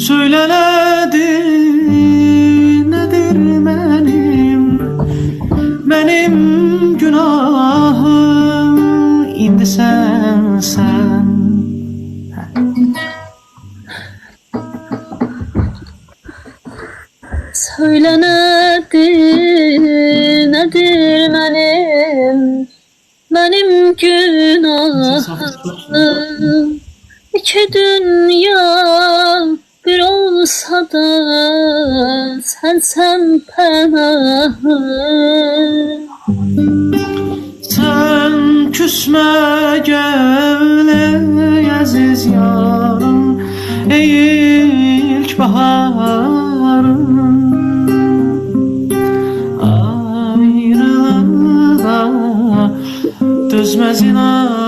Söyle nedir benim günahım indi sen. Söyle nedir benim günahım. İki dünya bir olsa da sensen pənahım. Sen küsme gel ey aziz yarım, ey ilk baharım. Ayrılığa dözmez inan